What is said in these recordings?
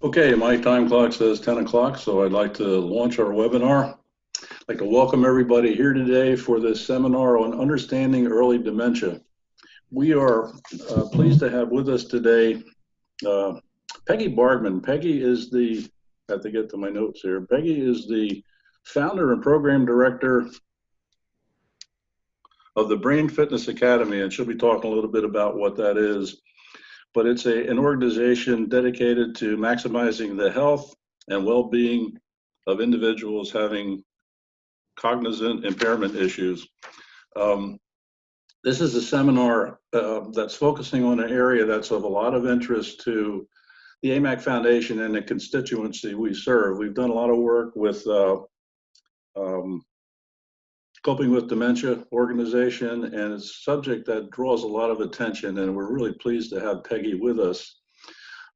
Okay, my time clock says 10 o'clock, so I'd like to launch our webinar. I'd like to welcome everybody here today for this seminar on understanding early dementia. We are pleased to have with us today Peggy Bargman. Peggy is the, I have to get to my notes here, Peggy is the founder and program director of the Brain Fitness Academy, and she'll be talking a little bit about what that is. But it's an organization dedicated to maximizing the health and well-being of individuals having cognizant impairment issues. This is a seminar that's focusing on an area that's of a lot of interest to the AMAC Foundation and the constituency we serve. We've done a lot of work with Coping with Dementia organization, and it's a subject that draws a lot of attention, and we're really pleased to have Peggy with us.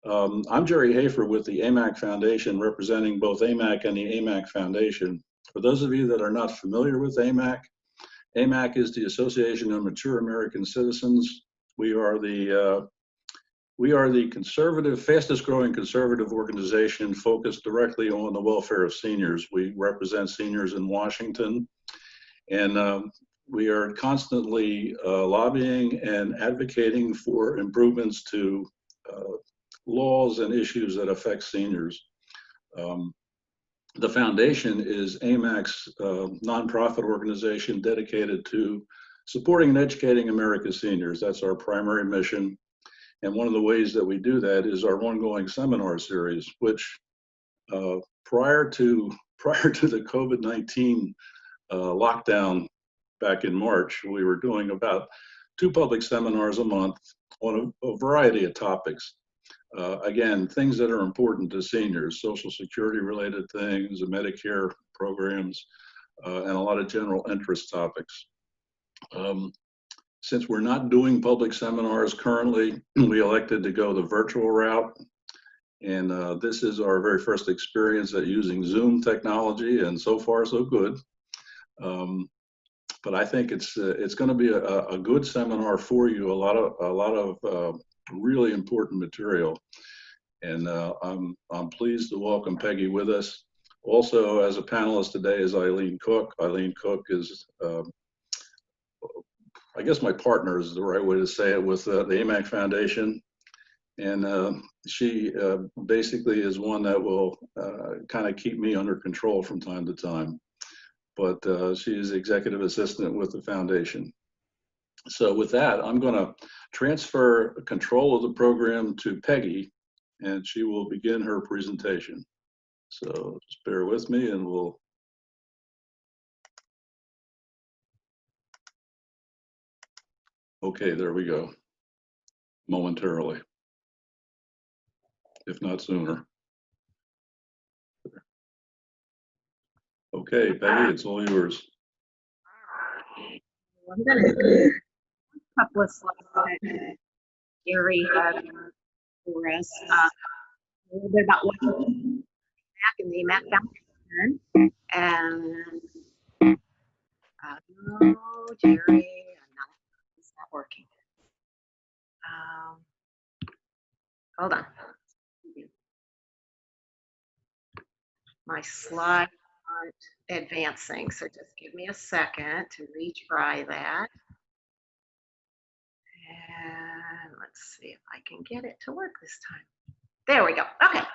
I'm Jerry Hafer with the AMAC Foundation, representing both AMAC and the AMAC Foundation. For those of you that are not familiar with AMAC, AMAC is the Association of Mature American Citizens. We are the conservative, fastest growing conservative organization focused directly on the welfare of seniors. We represent seniors in Washington, and we are constantly lobbying and advocating for improvements to laws and issues that affect seniors. The foundation is AMAC's nonprofit organization dedicated to supporting and educating America's seniors. That's our primary mission. And one of the ways that we do that is our ongoing seminar series, which prior to the COVID-19 lockdown back in March, we were doing about 2 public seminars a month on a variety of topics. Again, things that are important to seniors, Social Security related things, Medicare programs, and a lot of general interest topics. Since we're not doing public seminars currently, we elected to go the virtual route. And this is our very first experience at using Zoom technology, and so far so good. But I think it's going to be a good seminar for you. A lot of really important material, and I'm pleased to welcome Peggy with us. Also, as a panelist today is Eileen Cook. Eileen Cook is, I guess my partner is the right way to say it, with the AMAC Foundation, and she basically is one that will kind of keep me under control from time to time. But she is executive assistant with the foundation. So with that, I'm going to transfer control of the program to Peggy, and she will begin her presentation. So just bear with me, and we'll. Okay, there we go. Momentarily, if not sooner. Okay, Peggy, it's all yours. I'm going to do a couple of slides that Gary had for us. A little bit about what AMAC and the AMAC Foundation. And oh, Jerry, it's not working. Hold on. My slides aren't advancing, so just give me a second to retry that. And let's see if I can get it to work this time. There we go. Okay.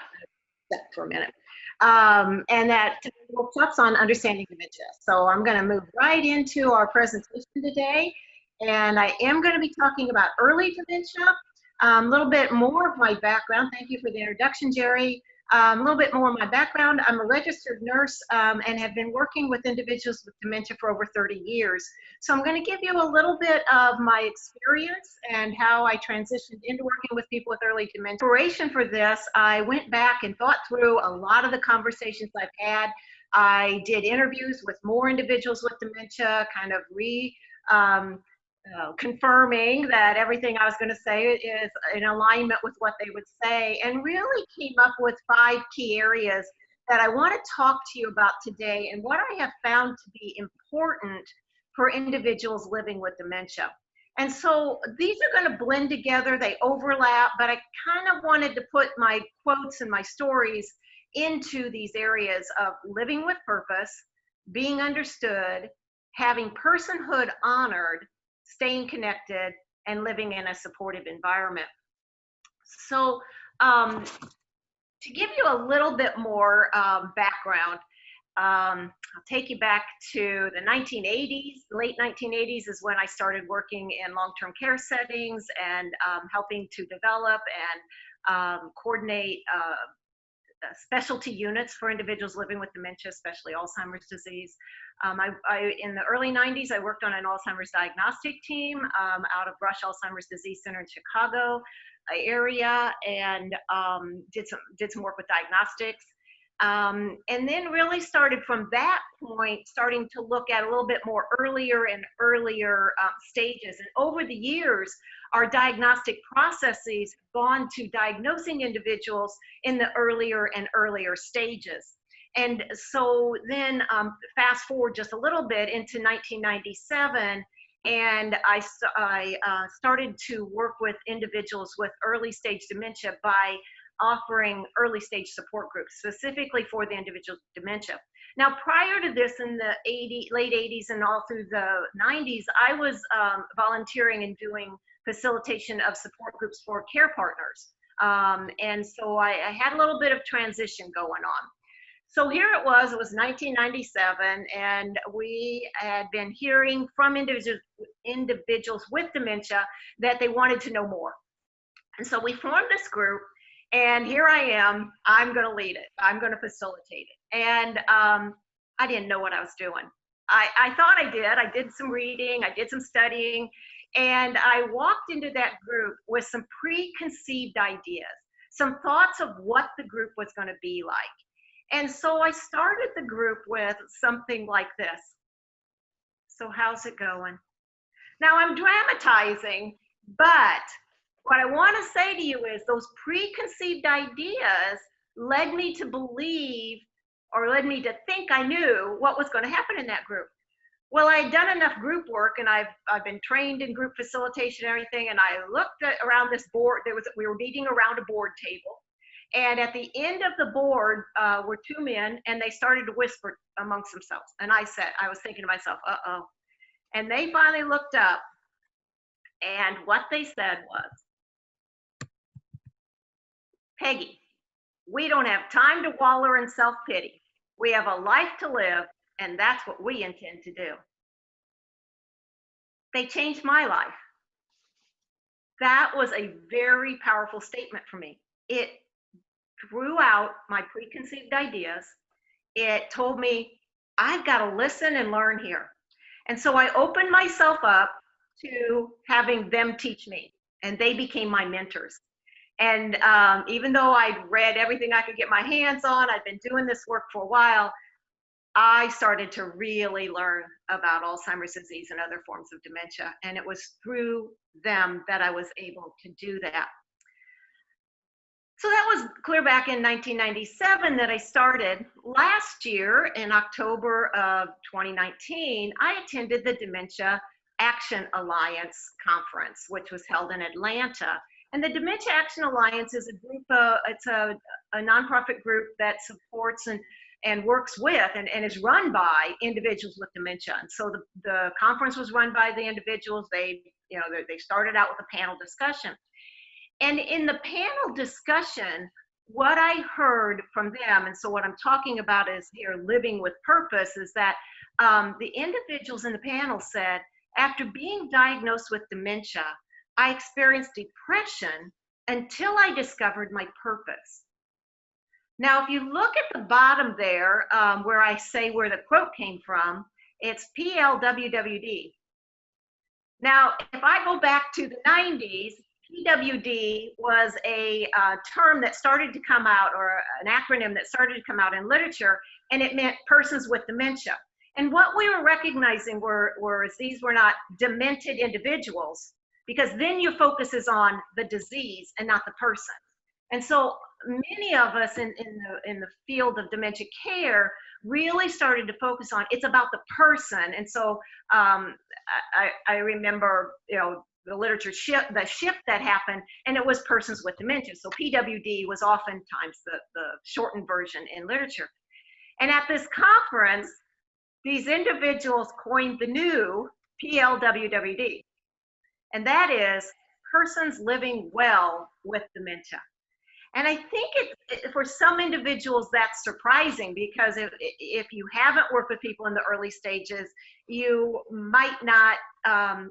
That for a minute. And that workshops on understanding dementia. So I'm going to move right into our presentation today. And I am going to be talking about early dementia, a little bit more of my background. Thank you for the introduction, Jerry. A little bit more of my background. I'm a registered nurse and have been working with individuals with dementia for over 30 years. So I'm going to give you a little bit of my experience and how I transitioned into working with people with early dementia. Inspiration for this, I went back and thought through a lot of the conversations I've had. I did interviews with more individuals with dementia, kind of confirming that everything I was going to say is in alignment with what they would say, and really came up with 5 key areas that I want to talk to you about today and what I have found to be important for individuals living with dementia. And so these are going to blend together, they overlap, but I kind of wanted to put my quotes and my stories into these areas of living with purpose, being understood, having personhood honored, staying connected, and living in a supportive environment. So to give you a little bit more background, I'll take you back to the 1980s. Late 1980s is when I started working in long-term care settings and helping to develop and coordinate specialty units for individuals living with dementia, especially Alzheimer's disease. In the early 90s, I worked on an Alzheimer's diagnostic team out of Rush Alzheimer's Disease Center in Chicago area, and did some work with diagnostics. And then really started from that point, starting to look at a little bit more earlier and earlier stages. And over the years, our diagnostic processes have gone to diagnosing individuals in the earlier and earlier stages. And so then fast forward just a little bit into 1997, and I started to work with individuals with early stage dementia by offering early stage support groups specifically for the individual with dementia. Now, prior to this, in the late 80s and all through the 90s, I was volunteering and doing facilitation of support groups for care partners. And so I had a little bit of transition going on. So here it was 1997, and we had been hearing from individuals with dementia that they wanted to know more. And so we formed this group, and here I am, I'm going to lead it. I'm going to facilitate it. And I didn't know what I was doing. I thought I did. I did some reading, I did some studying, and I walked into that group with some preconceived ideas, some thoughts of what the group was going to be like. And so I started the group with something like this. So how's it going? Now I'm dramatizing, but what I want to say to you is those preconceived ideas led me to believe, or led me to think I knew what was going to happen in that group. Well, I had done enough group work, and I've been trained in group facilitation and everything, and I looked around this board. We were meeting around a board table. And at the end of the board were two men, and they started to whisper amongst themselves. And I was thinking to myself, uh-oh. And they finally looked up, and what they said was, Peggy, we don't have time to wallow in self-pity. We have a life to live, and that's what we intend to do. They changed my life. That was a very powerful statement for me. It drew out my preconceived ideas. It told me, I've got to listen and learn here. And so I opened myself up to having them teach me, and they became my mentors. And even though I'd read everything I could get my hands on, I'd been doing this work for a while, I started to really learn about Alzheimer's disease and other forms of dementia. And it was through them that I was able to do that. So that was clear back in 1997 that I started. Last year, in October of 2019, I attended the Dementia Action Alliance conference, which was held in Atlanta. And the Dementia Action Alliance is a group, it's a nonprofit group that supports and works with and is run by individuals with dementia. And so the conference was run by the individuals. They started out with a panel discussion. And in the panel discussion, what I heard from them, and so what I'm talking about is here, living with purpose, is that the individuals in the panel said, after being diagnosed with dementia, I experienced depression until I discovered my purpose. Now, if you look at the bottom there, where I say where the quote came from, it's PLWWD. Now, if I go back to the 90s, PWD was a term that started to come out, or an acronym that started to come out in literature, and it meant persons with dementia. And what we were recognizing were these were not demented individuals, because then your focus is on the disease and not the person. And so many of us in the field of dementia care really started to focus on, it's about the person. And so I remember, the literature shift, the shift that happened, and it was persons with dementia. So PWD was oftentimes the shortened version in literature. And at this conference, these individuals coined the new PLWWD, and that is persons living well with dementia. And I think for some individuals that's surprising, because if you haven't worked with people in the early stages, you might not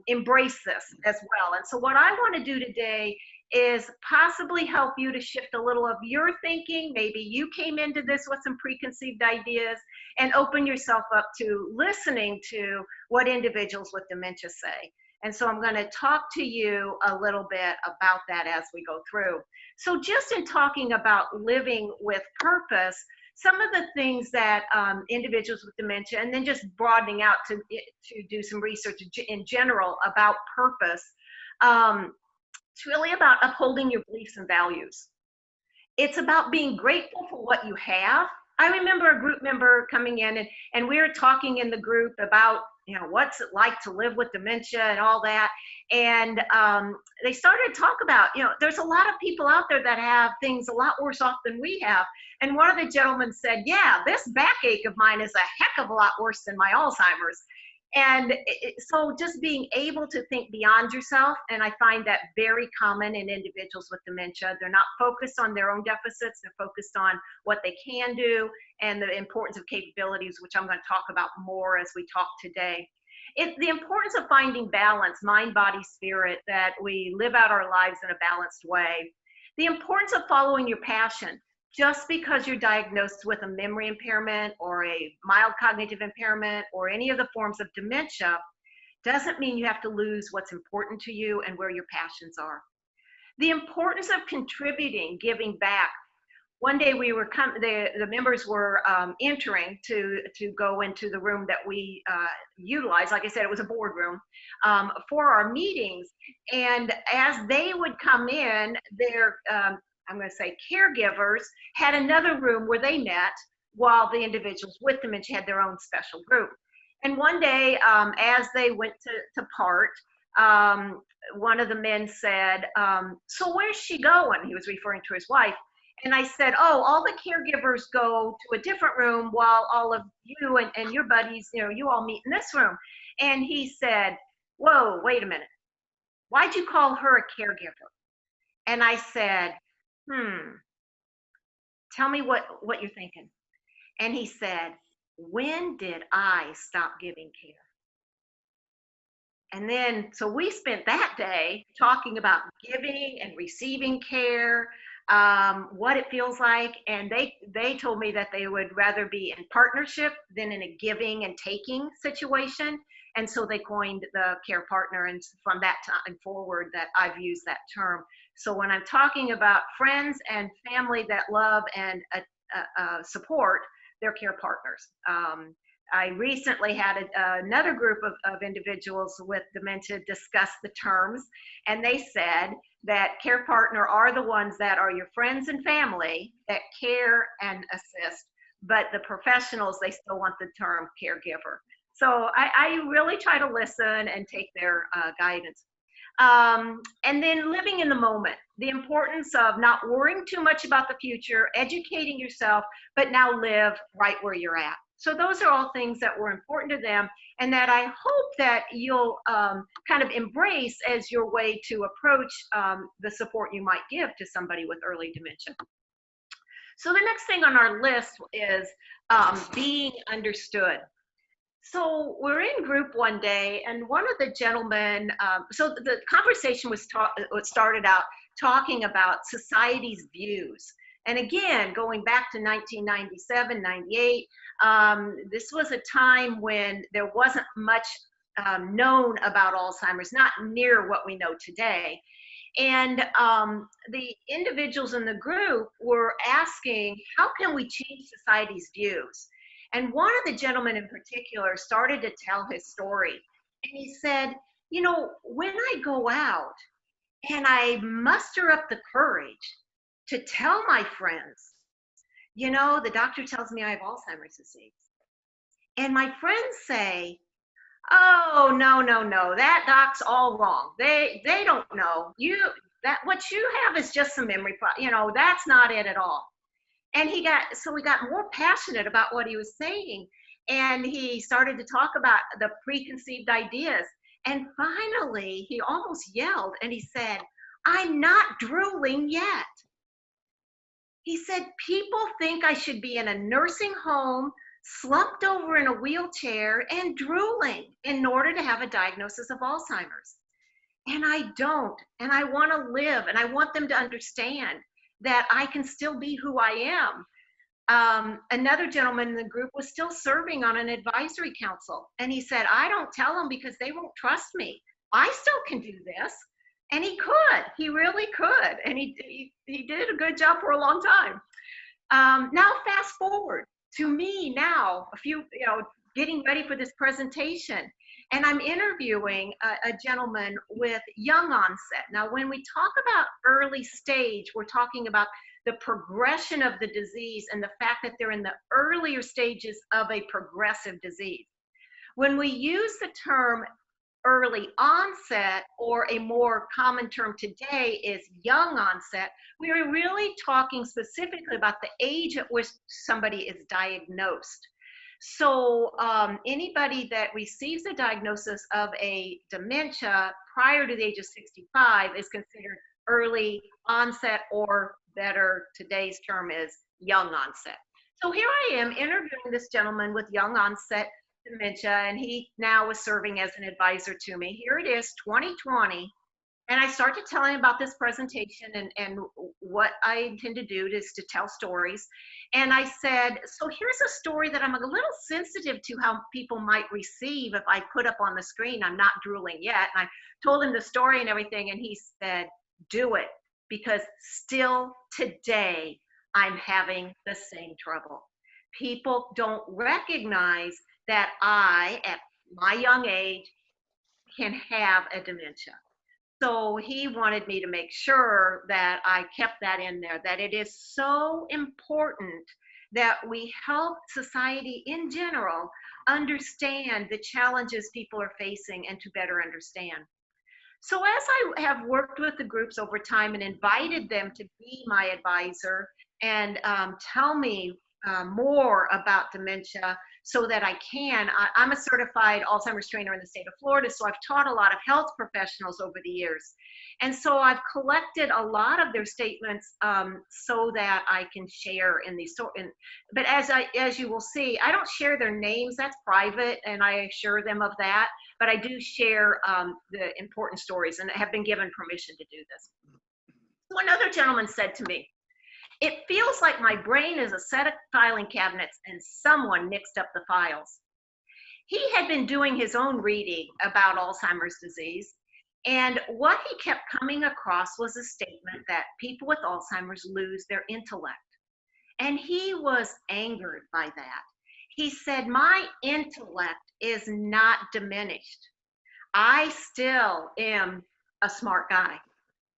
embrace this as well. And so what I want to do today is possibly help you to shift a little of your thinking. Maybe you came into this with some preconceived ideas, and open yourself up to listening to what individuals with dementia say. And so I'm going to talk to you a little bit about that as we go through. So just in talking about living with purpose, some of the things that individuals with dementia, and then just broadening out to do some research in general about purpose, it's really about upholding your beliefs and values. It's about being grateful for what you have. I remember a group member coming in, and we were talking in the group about, what's it like to live with dementia and all that. And they started to talk about, there's a lot of people out there that have things a lot worse off than we have. And one of the gentlemen said, yeah, this backache of mine is a heck of a lot worse than my Alzheimer's. And so just being able to think beyond yourself, and I find that very common in individuals with dementia. They're not focused on their own deficits, they're focused on what they can do and the importance of capabilities, which I'm going to talk about more as we talk today. It's the importance of finding balance, mind, body, spirit, that we live out our lives in a balanced way. The importance of following your passion. Just because you're diagnosed with a memory impairment or a mild cognitive impairment or any of the forms of dementia doesn't mean you have to lose what's important to you and where your passions are. The importance of contributing, giving back. One day we were the members were entering to go into the room that we utilized. Like I said, it was a boardroom for our meetings. And as they would come in, their I'm going to say caregivers had another room where they met, while the individuals with dementia had their own special group. And one day, as they went to part, one of the men said, so where's she going? He was referring to his wife. And I said, oh, all the caregivers go to a different room while all of you and your buddies, you all meet in this room. And he said, whoa, wait a minute. Why'd you call her a caregiver? And I said, tell me what you're thinking. And he said, when did I stop giving care? And then, so we spent that day talking about giving and receiving care, what it feels like. And they told me that they would rather be in partnership than in a giving and taking situation. And so they coined the care partner, and from that time forward that I've used that term. So when I'm talking about friends and family that love and support, they're care partners. I recently had another group of individuals with dementia discuss the terms, and they said that care partner are the ones that are your friends and family that care and assist, but the professionals, they still want the term caregiver. So I really try to listen and take their guidance. And then living in the moment, the importance of not worrying too much about the future, educating yourself, but now live right where you're at. So those are all things that were important to them, and that I hope that you'll kind of embrace as your way to approach the support you might give to somebody with early dementia. So the next thing on our list is being understood. So we're in group one day, and one of the gentlemen, so the conversation was started out talking about society's views. And again, going back to 1997, 98, this was a time when there wasn't much known about Alzheimer's, not near what we know today. And the individuals in the group were asking, how can we change society's views? And one of the gentlemen in particular started to tell his story. And he said, when I go out and I muster up the courage to tell my friends, the doctor tells me I have Alzheimer's disease. And my friends say, Oh, no, no, no. That doc's all wrong. They don't know. That what you have is just some memory that's not it at all. And we got more passionate about what he was saying. And he started to talk about the preconceived ideas. And finally, he almost yelled and he said, "I'm not drooling yet." He said, "People think I should be in a nursing home, slumped over in a wheelchair and drooling in order to have a diagnosis of Alzheimer's. And I don't. And I want to live. And I want them to understand that I can still be who I am." Another gentleman in the group was still serving on an advisory council. And he said, "I don't tell them because they won't trust me. I still can do this." And he could. He really could. And he did a good job for a long time. Now, fast forward to me now, getting ready for this presentation. And I'm interviewing a gentleman with young onset. Now, when we talk about early stage, we're talking about the progression of the disease and the fact that they're in the earlier stages of a progressive disease. When we use the term early onset, or a more common term today is young onset, we are really talking specifically about the age at which somebody is diagnosed. So anybody that receives a diagnosis of a dementia prior to the age of 65 is considered early onset, or better, today's term is young onset. So here I am interviewing this gentleman with young onset dementia, and he now is serving as an advisor to me. Here it is, 2020, and I start to tell him about this presentation and what I intend to do is to tell stories. And I said, "So here's a story that I'm a little sensitive to how people might receive if I put up on the screen, 'I'm not drooling yet.'" And I told him the story and everything, and he said, "Do it, because still today I'm having the same trouble. People don't recognize that I, at my young age, can have a dementia." So he wanted me to make sure that I kept that in there, that it is so important that we help society in general understand the challenges people are facing and to better understand. So as I have worked with the groups over time and invited them to be my advisor and tell me more about dementia so that I'm a certified Alzheimer's trainer in the state of Florida, so I've taught a lot of health professionals over the years. And so I've collected a lot of their statements so that I can share in these stories. But as you will see, I don't share their names, that's private, and I assure them of that. But I do share the important stories and have been given permission to do this. So another gentleman said to me, "It feels like my brain is a set of filing cabinets and someone mixed up the files." He had been doing his own reading about Alzheimer's disease, and what he kept coming across was a statement that people with Alzheimer's lose their intellect. And he was angered by that. He said, "My intellect is not diminished. I still am a smart guy."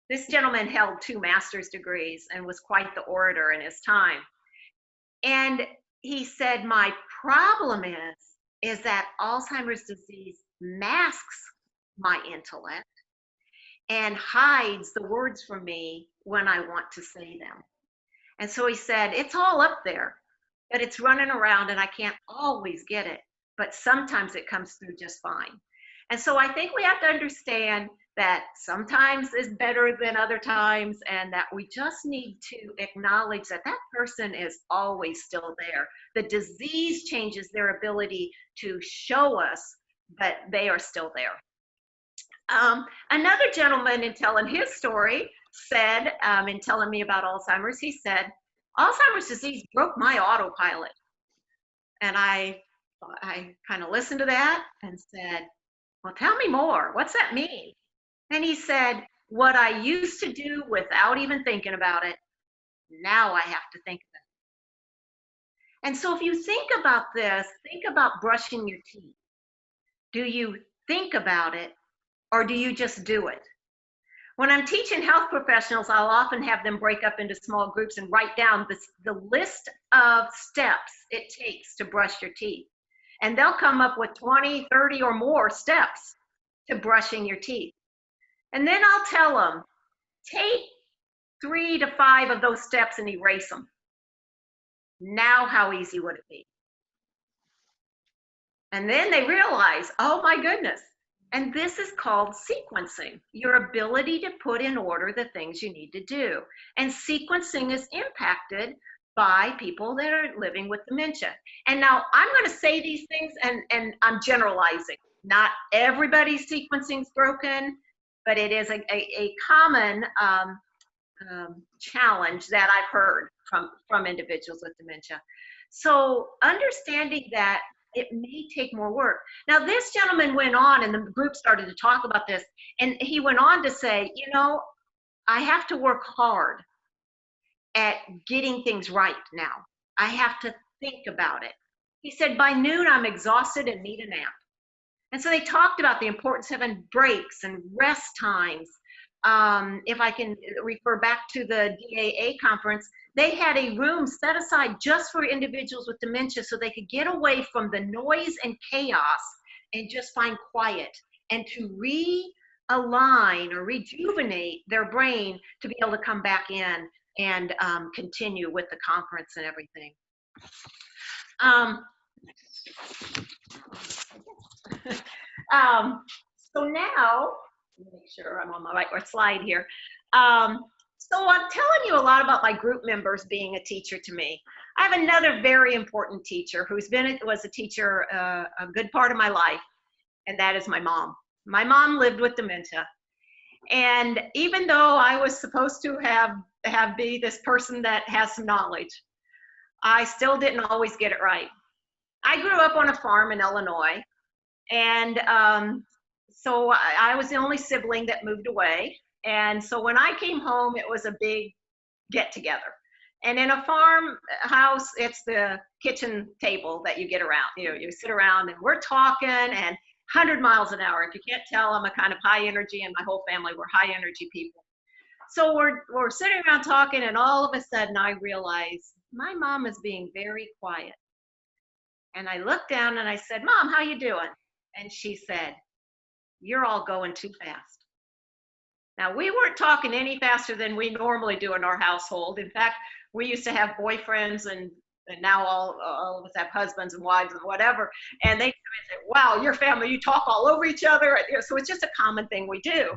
This gentleman held 2 master's degrees and was quite the orator in his time. And he said, "My problem is that Alzheimer's disease masks my intellect and hides the words from me when I want to say them." And so he said, "It's all up there, but it's running around and I can't always get it, but sometimes it comes through just fine." And so I think we have to understand that sometimes is better than other times, and that we just need to acknowledge that that person is always still there. The disease changes their ability to show us, but they are still there. Another gentleman, in telling his story, said, in telling me about Alzheimer's, he said, "Alzheimer's disease broke my autopilot." And I kind of listened to that and said, "Well, tell me more. What's that mean?" And he said, "What I used to do without even thinking about it, now I have to think of it." And so if you think about this, think about brushing your teeth. Do you think about it, or do you just do it? When I'm teaching health professionals, I'll often have them break up into small groups and write down the list of steps it takes to brush your teeth. And they'll come up with 20, 30 or more steps to brushing your teeth. And then I'll tell them, take 3 to 5 of those steps and erase them. Now, how easy would it be? And then they realize, oh my goodness. And this is called sequencing, your ability to put in order the things you need to do. And sequencing is impacted by people that are living with dementia. And now I'm going to say these things and I'm generalizing. Not everybody's sequencing is broken, but it is a common challenge that I've heard from individuals with dementia. So understanding that it may take more work. Now, this gentleman went on, and the group started to talk about this, and he went on to say, you know, I have to work hard at getting things right now. I have to think about it. He said, by noon, I'm exhausted and need a nap. And so they talked about the importance of having breaks and rest times. If I can refer back to the DAA conference, they had a room set aside just for individuals with dementia so they could get away from the noise and chaos and just find quiet and to realign or rejuvenate their brain to be able to come back in and continue with the conference and everything. So now, let me make sure I'm on my right slide here. So I'm telling you a lot about my group members being a teacher to me. I have another very important teacher who's was a teacher a good part of my life, and that is my mom. My mom lived with dementia. And even though I was supposed to be this person that has some knowledge, I still didn't always get it right. I grew up on a farm in Illinois, and so I was the only sibling that moved away. And so when I came home, it was a big get together. And in a farmhouse, it's the kitchen table that you get around. You know, you sit around and we're talking and 100 miles an hour. If you can't tell, I'm a kind of high energy, and my whole family were high energy people. So we're sitting around talking, and all of a sudden I realize my mom is being very quiet. And I looked down and I said, Mom, how you doing? And she said, you're all going too fast. Now, we weren't talking any faster than we normally do in our household. In fact, we used to have boyfriends, and now all of us have husbands and wives and whatever. And they say, wow, your family, you talk all over each other. So it's just a common thing we do.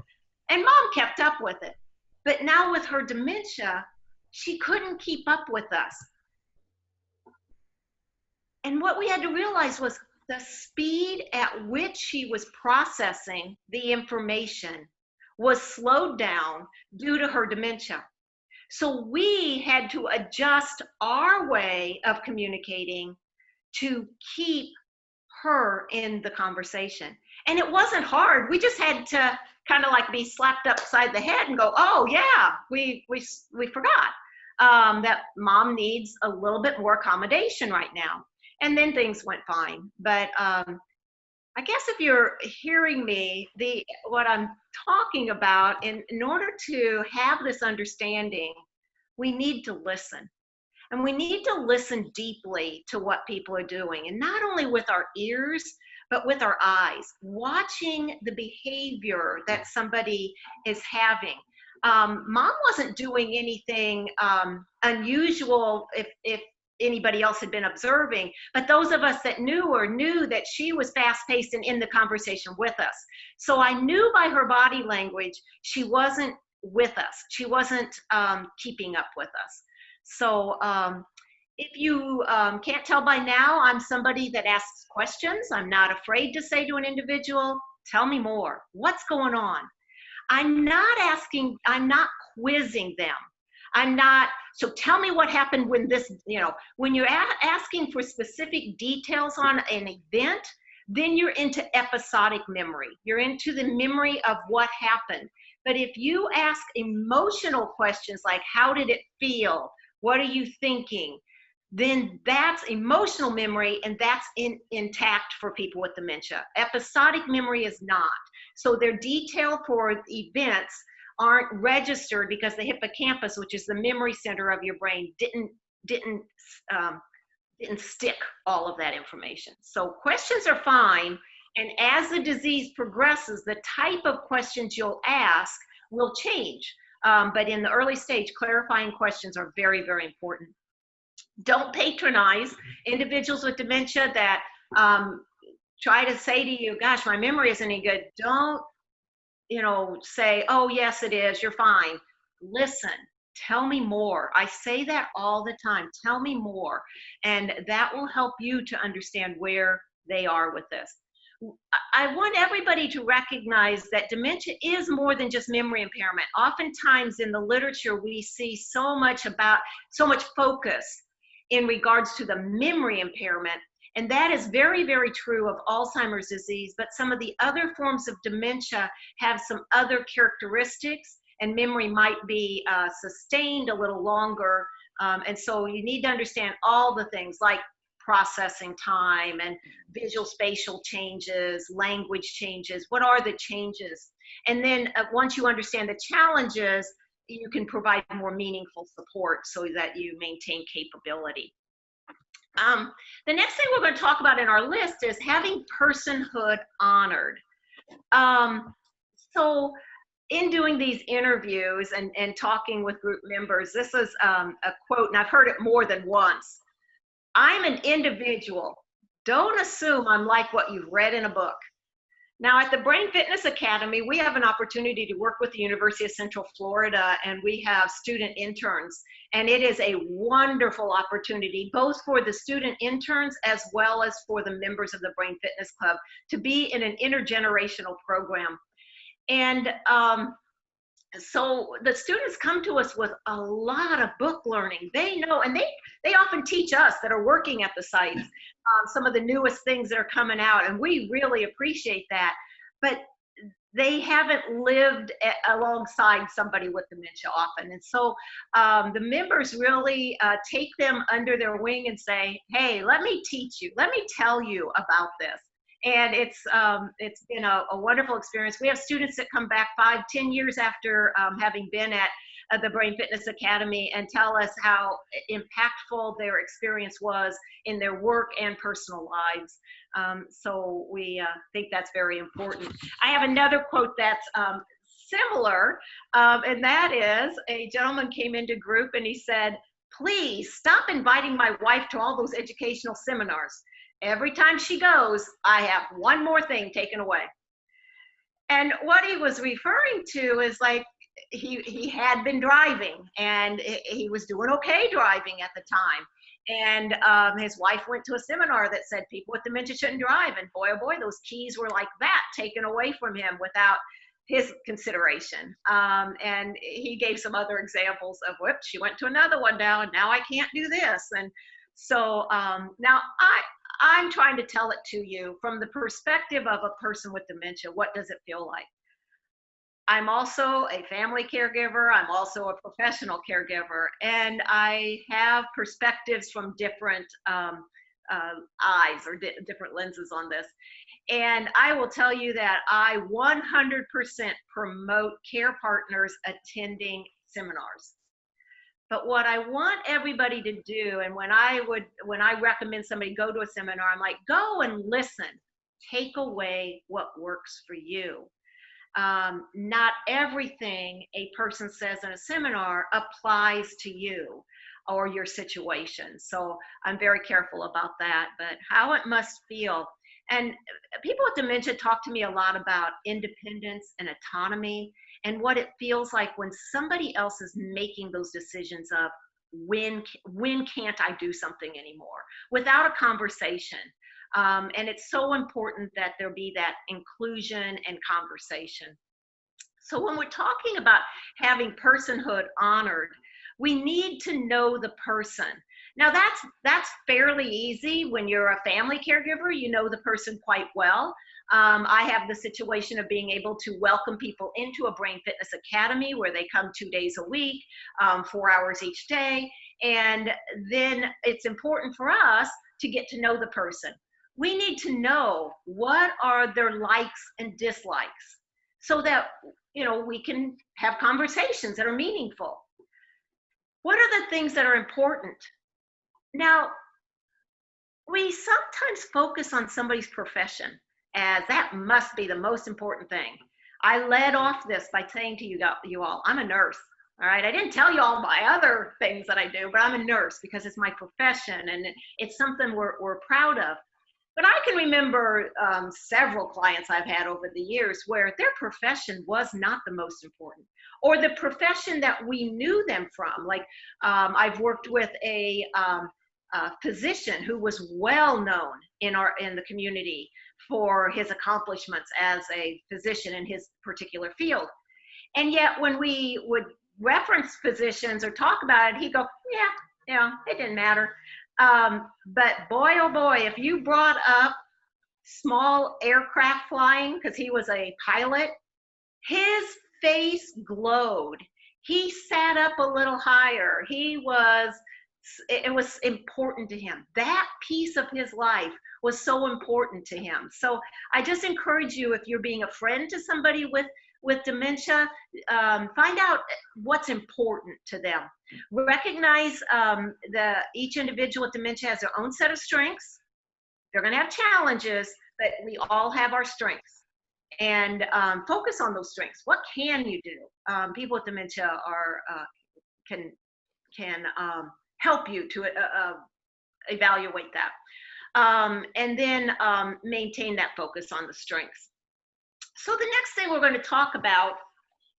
And Mom kept up with it. But now with her dementia, she couldn't keep up with us. And what we had to realize was the speed at which she was processing the information was slowed down due to her dementia. So we had to adjust our way of communicating to keep her in the conversation. And it wasn't hard. We just had to kind of like be slapped upside the head and go, oh yeah, we forgot that Mom needs a little bit more accommodation right now. And then things went fine. But I guess if you're hearing me, what I'm talking about, in order to have this understanding, we need to listen. And we need to listen deeply to what people are doing. And not only with our ears, but with our eyes, watching the behavior that somebody is having. Mom wasn't doing anything unusual if anybody else had been observing, but those of us that knew her knew that she was fast-paced and in the conversation with us. So I knew by her body language, she wasn't with us. She wasn't keeping up with us. So if you can't tell by now, I'm somebody that asks questions. I'm not afraid to say to an individual, tell me more. What's going on? I'm not quizzing them. So tell me what happened when this, when you're asking for specific details on an event, then you're into episodic memory. You're into the memory of what happened. But if you ask emotional questions like, how did it feel? What are you thinking? Then that's emotional memory, and that's intact for people with dementia. Episodic memory is not. So their detail for events aren't registered because the hippocampus, which is the memory center of your brain, didn't didn't stick all of that information. So questions are fine. And as the disease progresses, the type of questions you'll ask will change. But in the early stage, clarifying questions are very, very important. Don't patronize individuals with dementia that try to say to you, gosh, my memory isn't any good. Don't, say, oh, yes, it is. You're fine. Listen. Tell me more. I say that all the time. Tell me more. And that will help you to understand where they are with this. I want everybody to recognize that dementia is more than just memory impairment. Oftentimes in the literature, we see so much focus in regards to the memory impairment. And that is very, very true of Alzheimer's disease, but some of the other forms of dementia have some other characteristics, and memory might be sustained a little longer. And so you need to understand all the things like processing time and visual spatial changes, language changes. What are the changes? And then once you understand the challenges, you can provide more meaningful support so that you maintain capability. The next thing we're going to talk about in our list is having personhood honored. So in doing these interviews and talking with group members, this is a quote, and I've heard it more than once. I'm an individual. Don't assume I'm like what you've read in a book. Now, at the Brain Fitness Academy, we have an opportunity to work with the University of Central Florida, and we have student interns. And it is a wonderful opportunity, both for the student interns as well as for the members of the Brain Fitness Club, to be in an intergenerational program. And so the students come to us with a lot of book learning. They know, and they often teach us that are working at the sites some of the newest things that are coming out, and we really appreciate that. But they haven't lived alongside somebody with dementia often. And so the members really take them under their wing and say, hey, let me teach you, let me tell you about this. And it's been a wonderful experience. We have students that come back 5-10 years after having been at the Brain Fitness Academy and tell us how impactful their experience was in their work and personal lives. So we think that's very important. I have another quote that's similar, and that is, a gentleman came into group and he said, please stop inviting my wife to all those educational seminars. Every time she goes, I have one more thing taken away. And what he was referring to is like, he had been driving and he was doing okay driving at the time. And his wife went to a seminar that said people with dementia shouldn't drive. And boy, oh boy, those keys were like that, taken away from him without his consideration. And he gave some other examples of, whoops, she went to another one now, and now I can't do this. And so now I'm trying to tell it to you from the perspective of a person with dementia. What does it feel like? I'm also a family caregiver. I'm also a professional caregiver, and I have perspectives from different eyes or different lenses on this. And I will tell you that I 100% promote care partners attending seminars. But what I want everybody to do, and when I recommend somebody go to a seminar, I'm like, go and listen, take away what works for you. Not everything a person says in a seminar applies to you or your situation. So I'm very careful about that, but how it must feel. And people with dementia talk to me a lot about independence and autonomy and what it feels like when somebody else is making those decisions of when can't I do something anymore without a conversation. And it's so important that there be that inclusion and conversation. So when we're talking about having personhood honored, we need to know the person. Now that's fairly easy when you're a family caregiver. You know the person quite well. I have the situation of being able to welcome people into a Brain Fitness Academy where they come 2 days a week, 4 hours each day. And then it's important for us to get to know the person. We need to know what are their likes and dislikes so that, we can have conversations that are meaningful. What are the things that are important? Now, we sometimes focus on somebody's profession as that must be the most important thing. I led off this by saying to you all, I'm a nurse. All right. I didn't tell you all my other things that I do, but I'm a nurse because it's my profession and it's something we're proud of. But I can remember several clients I've had over the years where their profession was not the most important, or the profession that we knew them from. Like I've worked with a physician who was well known in the community for his accomplishments as a physician in his particular field. And yet when we would reference physicians or talk about it, he'd go, yeah, it didn't matter. But boy, oh boy, if you brought up small aircraft flying, because he was a pilot, his face glowed. He sat up a little higher. It was important to him. That piece of his life was so important to him. So I just encourage you, if you're being a friend to somebody with dementia, find out what's important to them. Recognize each individual with dementia has their own set of strengths. They're going to have challenges, but we all have our strengths. And focus on those strengths. What can you do? People with dementia can help you to evaluate that. And then maintain that focus on the strengths. So the next thing we're going to talk about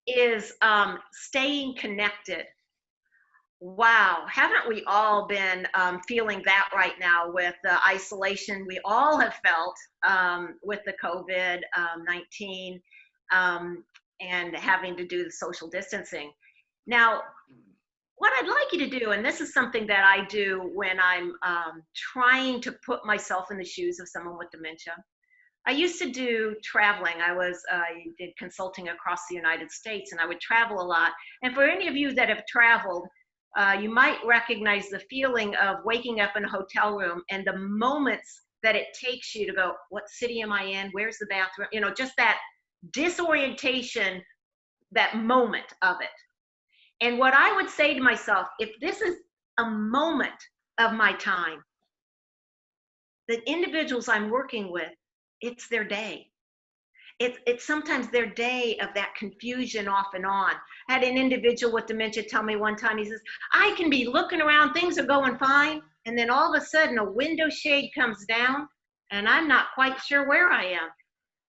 is staying connected. Wow, haven't we all been feeling that right now with the isolation we all have felt with the COVID-19 and having to do the social distancing. Now, what I'd like you to do, and this is something that I do when I'm trying to put myself in the shoes of someone with dementia. I used to do traveling. I did consulting across the United States, and I would travel a lot. And for any of you that have traveled, you might recognize the feeling of waking up in a hotel room and the moments that it takes you to go, what city am I in? Where's the bathroom? You know, just that disorientation, that moment of it. And what I would say to myself, if this is a moment of my time, the individuals I'm working with, it's their day. It's sometimes their day of that confusion off and on. I had an individual with dementia tell me one time, he says, I can be looking around, things are going fine, and then all of a sudden a window shade comes down and I'm not quite sure where I am.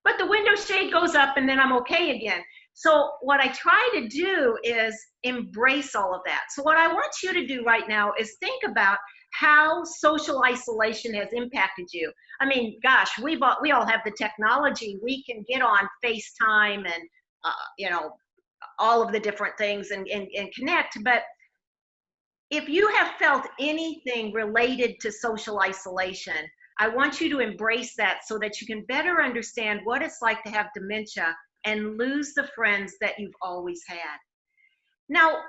But the window shade goes up and then I'm okay again. So what I try to do is embrace all of that. So what I want you to do right now is think about how social isolation has impacted you. I mean, gosh, we all have the technology. We can get on FaceTime and, all of the different things and connect. But if you have felt anything related to social isolation, I want you to embrace that so that you can better understand what it's like to have dementia and lose the friends that you've always had. Now,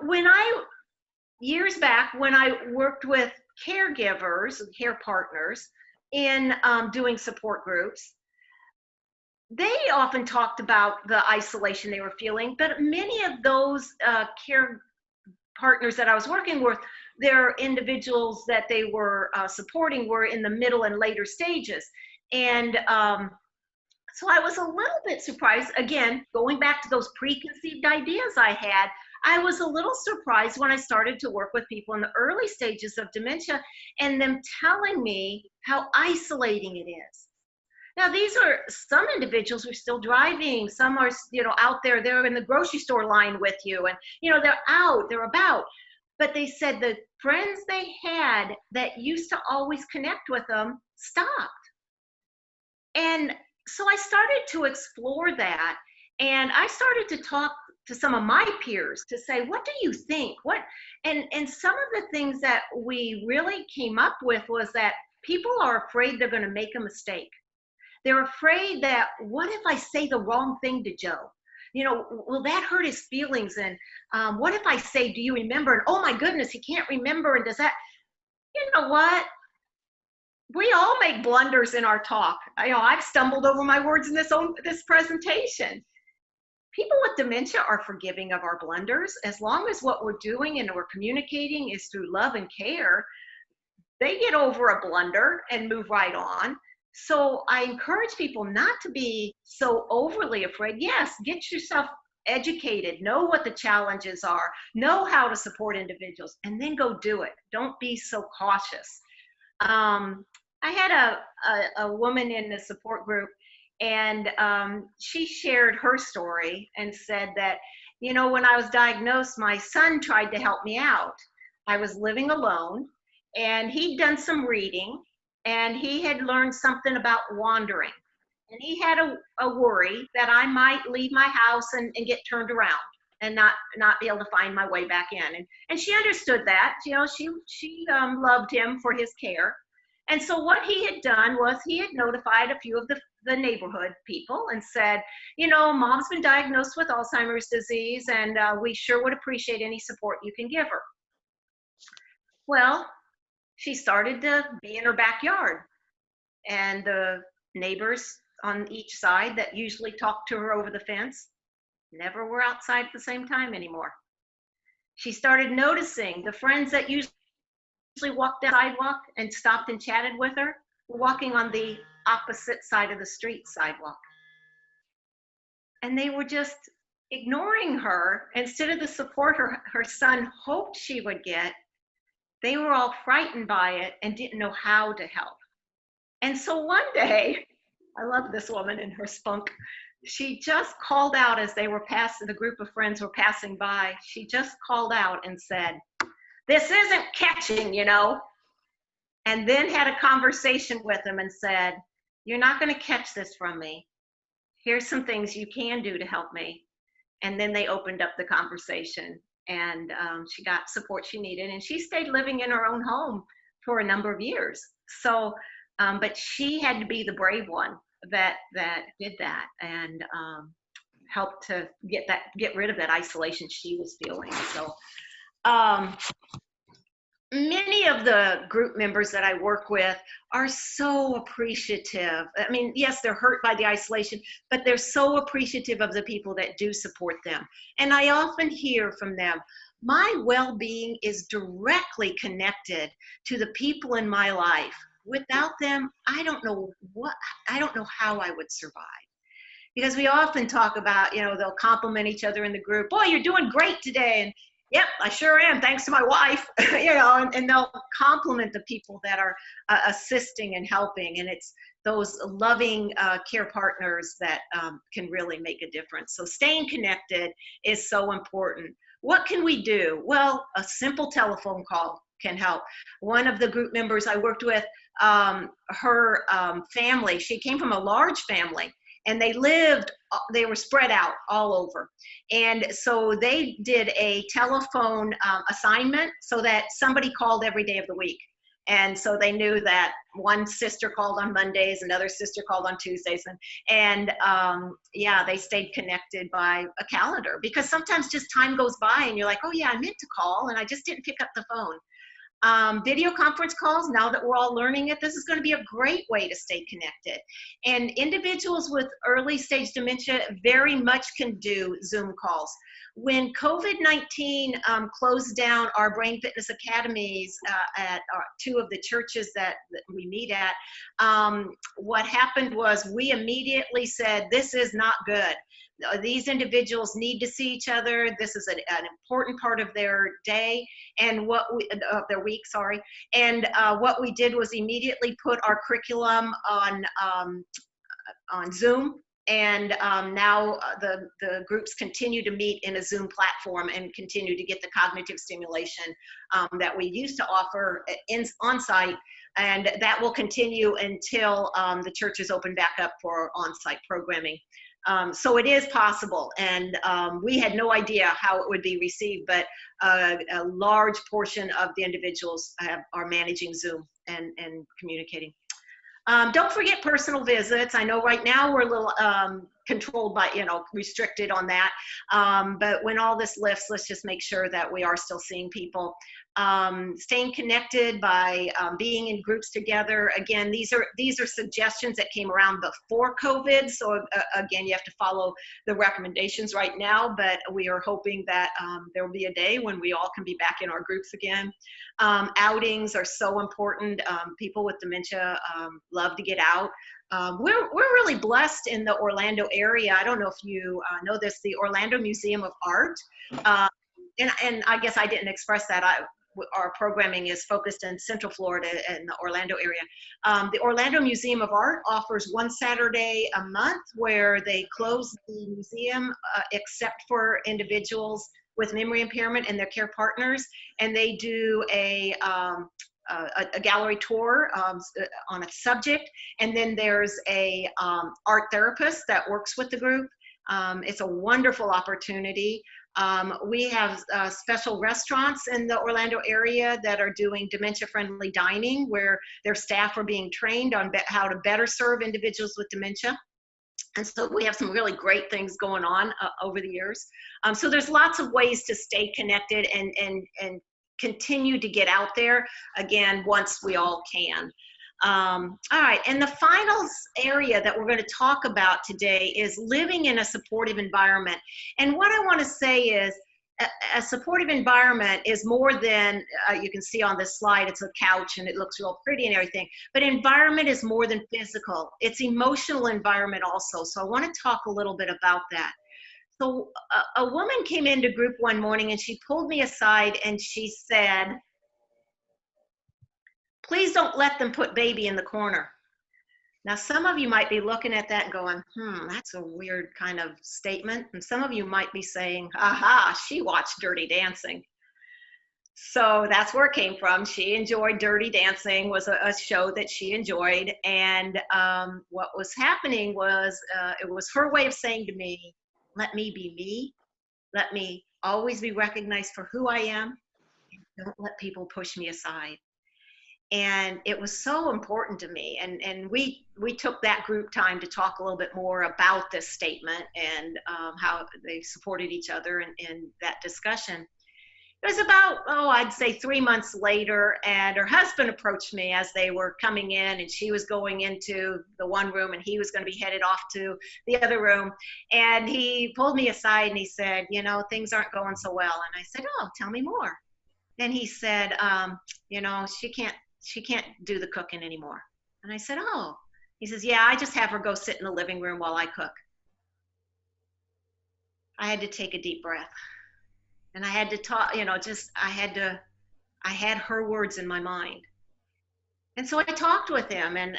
years back, when I worked with caregivers, care partners in doing support groups, they often talked about the isolation they were feeling, but many of those care partners that I was working with, their individuals that they were supporting were in the middle and later stages. And so I was a little bit surprised, again, going back to those preconceived ideas I had, I was a little surprised when I started to work with people in the early stages of dementia and them telling me how isolating it is. Now, these are some individuals who are still driving, some are, out there, they're in the grocery store line with you, and, they're out, they're about. But they said the friends they had that used to always connect with them stopped. And so I started to explore that, and I started to talk to some of my peers to say, what do you think? And some of the things that we really came up with was that people are afraid they're going to make a mistake. They're afraid that, what if I say the wrong thing to Joe? Will that hurt his feelings? And what if I say, do you remember? And oh my goodness, he can't remember. And does that, you know what? We all make blunders in our talk. I've stumbled over my words in this presentation. People with dementia are forgiving of our blunders as long as what we're doing and we're communicating is through love and care. they get over a blunder and move right on. So I encourage people not to be so overly afraid. Yes, get yourself educated, know what the challenges are, know how to support individuals, and then go do it. Don't be so cautious. I had a woman in the support group, and she shared her story and said that, you know, when I was diagnosed, my son tried to help me out. I was living alone, and he'd done some reading, and he had learned something about wandering. And he had a worry that I might leave my house and get turned around and not be able to find my way back in. And she understood that. You know, she loved him for his care. And so what he had done was he had notified a few of the neighborhood people and said, you know, Mom's been diagnosed with Alzheimer's disease, and we sure would appreciate any support you can give her. Well, she started to be in her backyard, and the neighbors on each side that usually talked to her over the fence never were outside at the same time anymore. She started noticing the friends that usually walked down the sidewalk and stopped and chatted with her were walking on the opposite side of the street sidewalk. And they were just ignoring her instead of the support her son hoped she would get. They were all frightened by it and didn't know how to help. And so one day, I love this woman and her spunk. She just called out as they were passing, the group of friends were passing by. She just called out and said, "This isn't catching, you know." And then had a conversation with them and said, "You're not going to catch this from me. Here's some things you can do to help me." And then they opened up the conversation, and she got support she needed. And she stayed living in her own home for a number of years. So, but she had to be the brave one that did that and helped to get rid of that isolation she was feeling. So many of the group members that I work with are so appreciative. I mean, yes, they're hurt by the isolation, but they're so appreciative of the people that do support them. And I often hear from them, my well-being is directly connected to the people in my life. Without them, I don't know how I would survive. Because we often talk about, you know, they'll compliment each other in the group. "Boy, you're doing great today." And "Yep, I sure am, thanks to my wife." You know, and they'll compliment the people that are assisting and helping. And it's those loving care partners that can really make a difference. So staying connected is so important. What can we do? Well, a simple telephone call can help. One of the group members I worked with, her family, she came from a large family, and they were spread out all over. And so they did a telephone assignment so that somebody called every day of the week. And so they knew that one sister called on Mondays, another sister called on Tuesdays. And yeah, they stayed connected by a calendar, because sometimes just time goes by and you're like, "Oh yeah, I meant to call and I just didn't pick up the phone." Video conference calls, now that we're all learning it, this is going to be a great way to stay connected. And individuals with early stage dementia very much can do Zoom calls. When COVID-19 closed down our brain fitness academies at two of the churches that we meet at, what happened was we immediately said, this is not good. These individuals need to see each other. This is an important part of their day and of their week, sorry. And what we did was immediately put our curriculum on Zoom. And now the groups continue to meet in a Zoom platform and continue to get the cognitive stimulation that we used to offer on-site. And that will continue until the churches open back up for on-site programming. So it is possible, and we had no idea how it would be received, but a large portion of the individuals are managing Zoom and communicating. Don't forget personal visits. I know right now we're a little controlled by, restricted on that. But when all this lifts, let's just make sure that we are still seeing people. Staying connected by being in groups together. Again, these are suggestions that came around before COVID. So again, you have to follow the recommendations right now, but we are hoping that there will be a day when we all can be back in our groups again. Outings are so important. People with dementia love to get out. We're really blessed in the Orlando area. I don't know if you know this, the Orlando Museum of Art. And I guess I didn't express that. Our programming is focused in Central Florida and the Orlando area. The Orlando Museum of Art offers one Saturday a month where they close the museum except for individuals with memory impairment and their care partners, and they do a gallery tour on a subject, and then there's a art therapist that works with the group. It's a wonderful opportunity. We have special restaurants in the Orlando area that are doing dementia-friendly dining, where their staff are being trained on how to better serve individuals with dementia. And so we have some really great things going on over the years. So there's lots of ways to stay connected and continue to get out there, again, once we all can. All right, and the final area that we're going to talk about today is living in a supportive environment. And what I want to say is a supportive environment is more than, you can see on this slide, it's a couch and it looks real pretty and everything, but environment is more than physical. It's emotional environment also. So I want to talk a little bit about that. So a woman came into group one morning and she pulled me aside and she said, "Please don't let them put baby in the corner." Now, some of you might be looking at that and going, that's a weird kind of statement. And some of you might be saying, aha, she watched Dirty Dancing. So that's where it came from. She enjoyed Dirty Dancing, was a show that she enjoyed. And what was happening was, it was her way of saying to me, let me be me. Let me always be recognized for who I am. And don't let people push me aside. And it was so important to me. And we took that group time to talk a little bit more about this statement and how they supported each other in that discussion. It was about, I'd say 3 months later, and her husband approached me as they were coming in, and she was going into the one room and he was going to be headed off to the other room. And he pulled me aside and he said, things aren't going so well. And I said, oh, tell me more. Then he said, she can't do the cooking anymore. And I said, oh. He says, yeah, I just have her go sit in the living room while I cook. I had to take a deep breath. And I had to talk, I had her words in my mind. And so I talked with him, and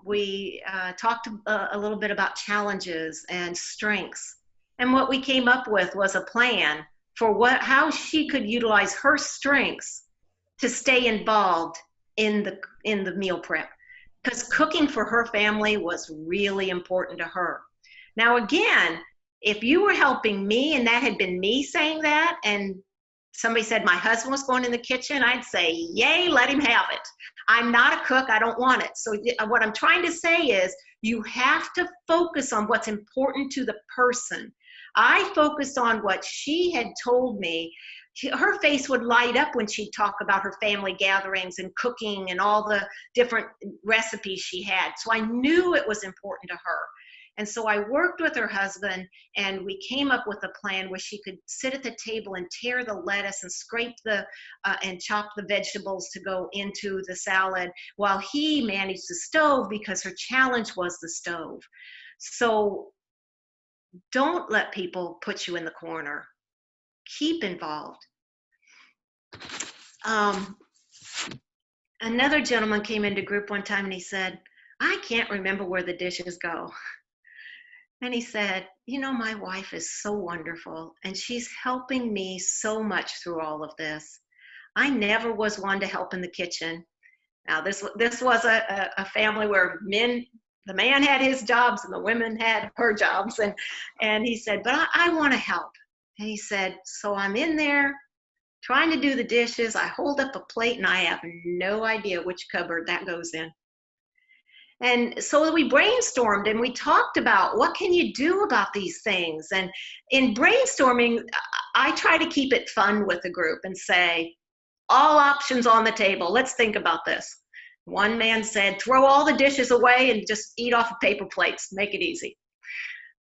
we talked a little bit about challenges and strengths. And what we came up with was a plan for how she could utilize her strengths to stay involved in the meal prep, because cooking for her family was really important to her. Now, again, if you were helping me and that had been me saying that, and somebody said my husband was going in the kitchen, I'd say, yay, let him have it. I'm not a cook, I don't want it. So what I'm trying to say is you have to focus on what's important to the person. I focused on what she had told me. Her face would light up when she'd talk about her family gatherings and cooking and all the different recipes she had. So I knew it was important to her. And so I worked with her husband, and we came up with a plan where she could sit at the table and tear the lettuce and scrape and chop the vegetables to go into the salad, while he managed the stove, because her challenge was the stove. So don't let people put you in the corner. Keep involved. Another gentleman came into group one time and he said, I can't remember where the dishes go. And he said, my wife is so wonderful and she's helping me so much through all of this. I never was one to help in the kitchen. Now this was a family where the man had his jobs and the women had her jobs. And he said, but I want to help. And he said, so I'm in there trying to do the dishes. I hold up a plate and I have no idea which cupboard that goes in. And so we brainstormed and we talked about what can you do about these things. And in brainstorming, I try to keep it fun with the group and say, all options on the table. Let's think about this. One man said, throw all the dishes away and just eat off of paper plates. Make it easy.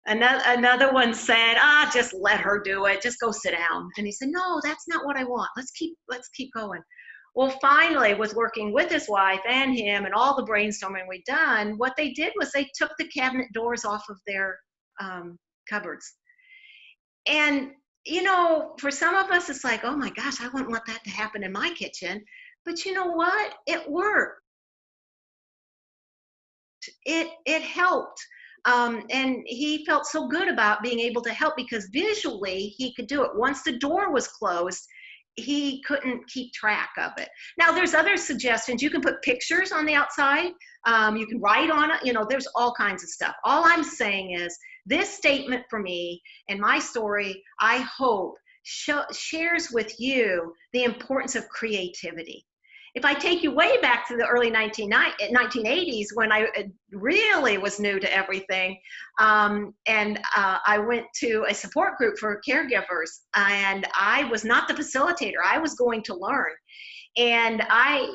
Another one said, just let her do it. Just go sit down. And he said, no, that's not what I want. Let's keep going. Well, finally, with working with his wife and him and all the brainstorming we'd done, what they did was they took the cabinet doors off of their cupboards. And, you know, for some of us, it's like, oh my gosh, I wouldn't want that to happen in my kitchen. But you know what? It worked. It helped. And he felt so good about being able to help because visually he could do it. Once the door was closed, he couldn't keep track of it. Now there's other suggestions. You can put pictures on the outside. You can write on it. You know, there's all kinds of stuff. All I'm saying is this statement for me and my story, I hope, shares with you the importance of creativity. If I take you way back to the early 1980s when I really was new to everything, and I went to a support group for caregivers, and I was not the facilitator. I was going to learn. And I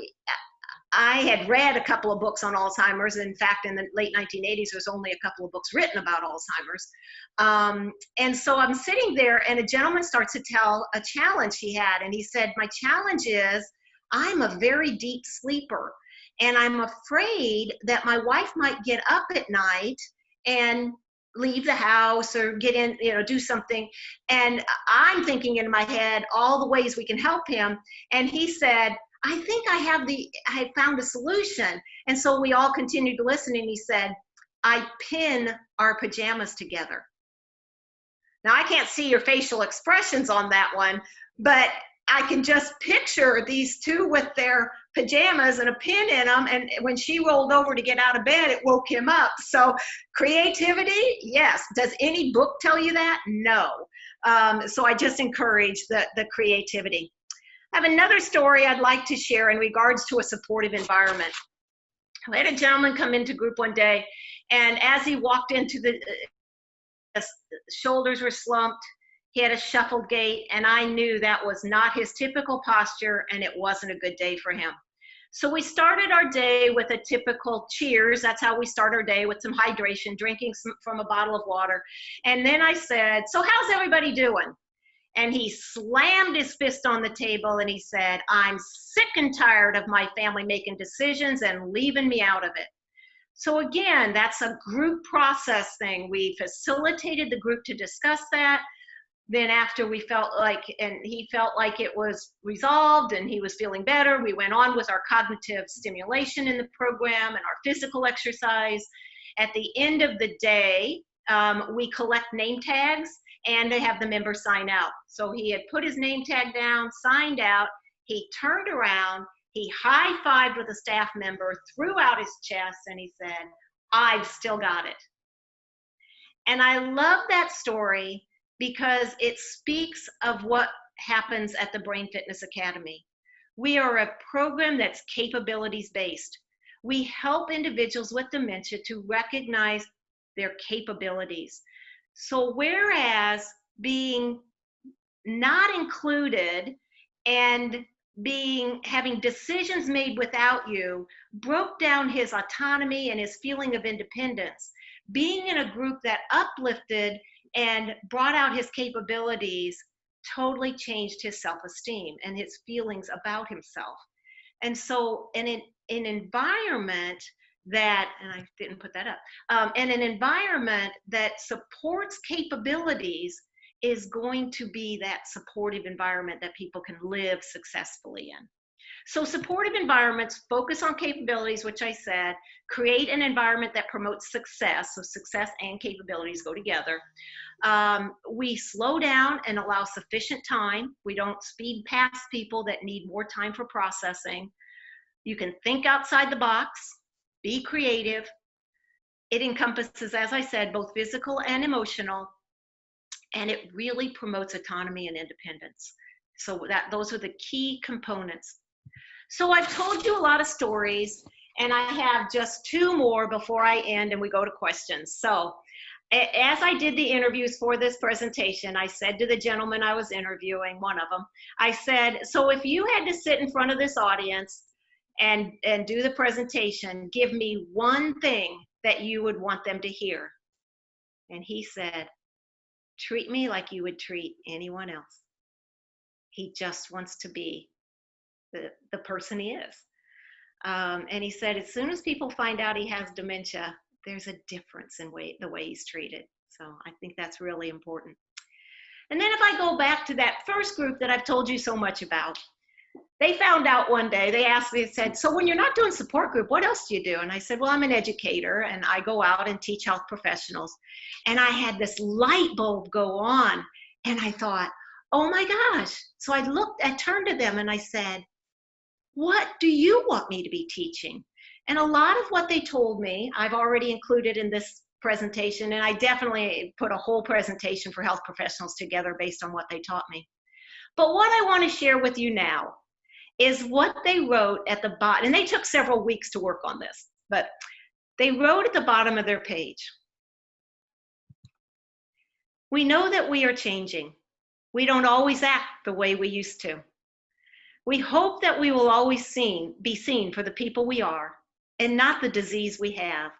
had read a couple of books on Alzheimer's. In fact, in the late 1980s, there's only a couple of books written about Alzheimer's. And so I'm sitting there, and a gentleman starts to tell a challenge he had. And he said, my challenge is, I'm a very deep sleeper, and I'm afraid that my wife might get up at night and leave the house or get in, you know, do something. And I'm thinking in my head all the ways we can help him. And he said, I think I found a solution. And so we all continued to listen. And he said, I pin our pajamas together. Now I can't see your facial expressions on that one, but I can just picture these two with their pajamas and a pin in them. And when she rolled over to get out of bed, it woke him up. So creativity, yes. Does any book tell you that? No. So I just encourage the creativity. I have another story I'd like to share in regards to a supportive environment. I had a gentleman come into group one day, and as he walked into the shoulders were slumped. He had a shuffled gait, and I knew that was not his typical posture, and it wasn't a good day for him. So we started our day with a typical cheers. That's how we start our day, with some hydration, drinking from a bottle of water. And then I said, so how's everybody doing? And he slammed his fist on the table and he said, I'm sick and tired of my family making decisions and leaving me out of it. So again, that's a group process thing. We facilitated the group to discuss that. Then after we felt like, and he felt like it was resolved and he was feeling better, we went on with our cognitive stimulation in the program and our physical exercise. At the end of the day, we collect name tags and they have the member sign out. So he had put his name tag down, signed out, he turned around, he high-fived with a staff member, threw out his chest, and he said, I've still got it. And I love that story because it speaks of what happens at the Brain Fitness Academy. We are a program that's capabilities-based. We help individuals with dementia to recognize their capabilities. So whereas being not included and having decisions made without you broke down his autonomy and his feeling of independence, being in a group that uplifted and brought out his capabilities totally changed his self-esteem and his feelings about himself. And so in an environment that, and I didn't put that up, in an environment that supports capabilities is going to be that supportive environment that people can live successfully in. So supportive environments focus on capabilities, which I said, create an environment that promotes success. So success and capabilities go together. We slow down and allow sufficient time. We don't speed past people that need more time for processing. You can think outside the box, be creative. It encompasses, as I said, both physical and emotional, and it really promotes autonomy and independence. So those are the key components. So I've told you a lot of stories, And I have just 2 more before I end and we go to questions. So as I did the interviews for this presentation, I said to the gentleman I was interviewing, one of them, I said, so if you had to sit in front of this audience and do the presentation, give me one thing that you would want them to hear. And he said, treat me like you would treat anyone else. He just wants to be the person he is. And he said, as soon as people find out he has dementia, there's a difference in the way he's treated. So I think that's really important. And then if I go back to that first group that I've told you so much about, they found out one day, they asked me, they said, so when you're not doing support group, what else do you do? And I said, well, I'm an educator and I go out and teach health professionals. And I had this light bulb go on and I thought, oh my gosh. So I turned to them and I said, what do you want me to be teaching? And a lot of what they told me, I've already included in this presentation, and I definitely put a whole presentation for health professionals together based on what they taught me. But what I want to share with you now is what they wrote at the bottom, and they took several weeks to work on this, but they wrote at the bottom of their page. We know that we are changing. We don't always act the way we used to. We hope that we will always be seen for the people we are and not the disease we have,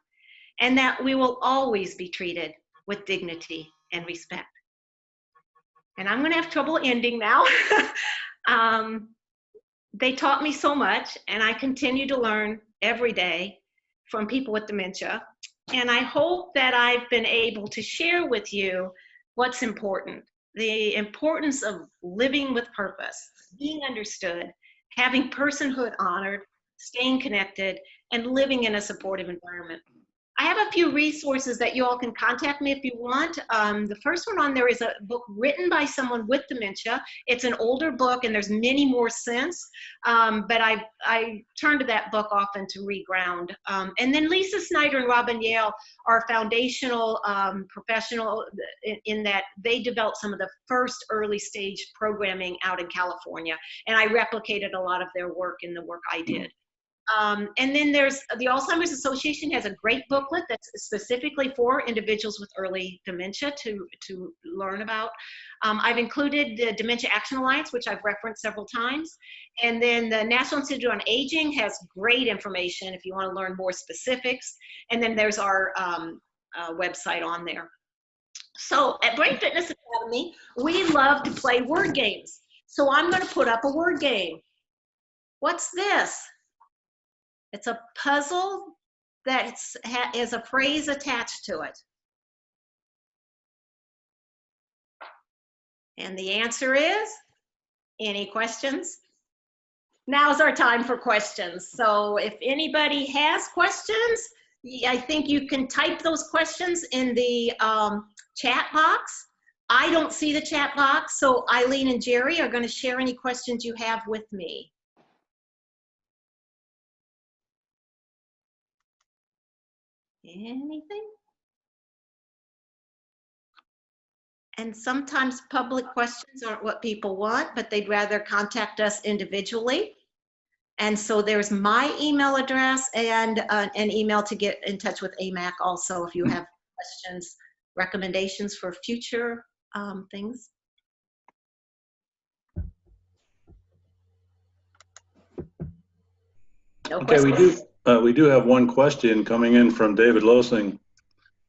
and that we will always be treated with dignity and respect. And I'm going to have trouble ending now. They taught me so much, and I continue to learn every day from people with dementia. And I hope that I've been able to share with you what's important. The importance of living with purpose, being understood, having personhood honored, staying connected, and living in a supportive environment. I have a few resources that you all can contact me if you want. The first one on there is a book written by someone with dementia. It's an older book, and there's many more since, but I turn to that book often to reground. And then Lisa Snyder and Robin Yale are foundational professional in that they developed some of the first early stage programming out in California, and I replicated a lot of their work in the work I did. And then there's the Alzheimer's Association has a great booklet that's specifically for individuals with early dementia to learn about. I've included the Dementia Action Alliance, which I've referenced several times. And then the National Institute on Aging has great information if you want to learn more specifics. And then there's our website on there. So at Brain Fitness Academy, we love to play word games. So I'm going to put up a word game. What's this? It's a puzzle that has a phrase attached to it. And the answer is, any questions? Now's our time for questions. So if anybody has questions, I think you can type those questions in the chat box. I don't see the chat box, so Eileen and Jerry are going to share any questions you have with me. Anything? And sometimes public questions aren't what people want, but they'd rather contact us individually. And so there's my email address and an email to get in touch with AMAC also if you have questions, recommendations for future things. No okay, questions? we do have one question coming in from David Losing.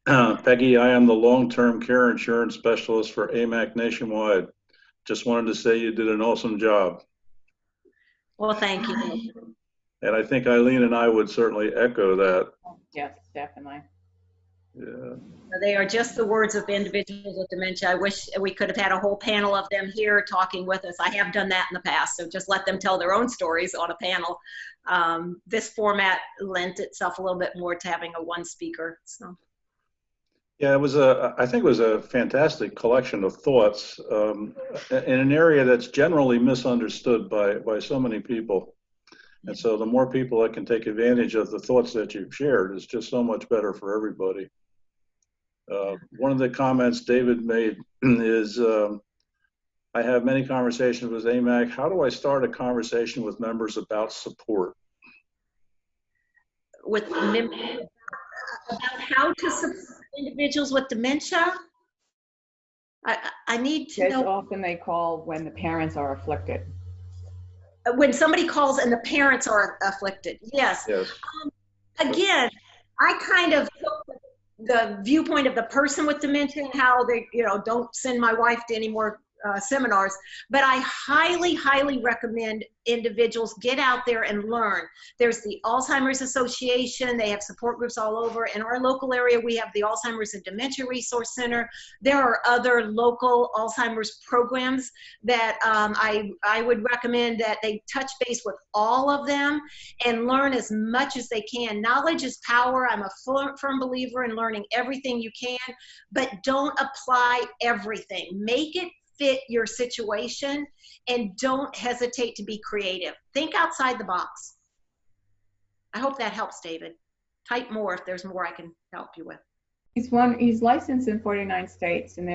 Peggy, I am the long-term care insurance specialist for AMAC Nationwide. Just wanted to say you did an awesome job. Well, thank you. And I think Eileen and I would certainly echo that. Yes, definitely. Yeah. They are just the words of individuals with dementia. I wish we could have had a whole panel of them here talking with us. I have done that in the past, so just let them tell their own stories on a panel. This format lent itself a little bit more to having a one speaker. So. Yeah, it was I think it was a fantastic collection of thoughts in an area that's generally misunderstood by so many people. And so the more people that can take advantage of the thoughts that you've shared is just so much better for everybody. One of the comments David made is, I have many conversations with AMAC. How do I start a conversation with members about support? with about how to support individuals with dementia? I need to Yes, know. often they call when the parents are afflicted. When somebody calls and the parents are afflicted, yes. Yes. Again, I kind of took the viewpoint of the person with dementia and how they, don't send my wife to any more seminars, but I highly, highly recommend individuals get out there and learn. There's the Alzheimer's Association. They have support groups all over. In our local area, we have the Alzheimer's and Dementia Resource Center. There are other local Alzheimer's programs that I would recommend that they touch base with all of them and learn as much as they can. Knowledge is power. I'm a firm believer in learning everything you can, but don't apply everything. Make it fit your situation and don't hesitate to be creative. Think outside the box. I hope that helps, David. Type more if there's more I can help you with. He's licensed in 49 states, and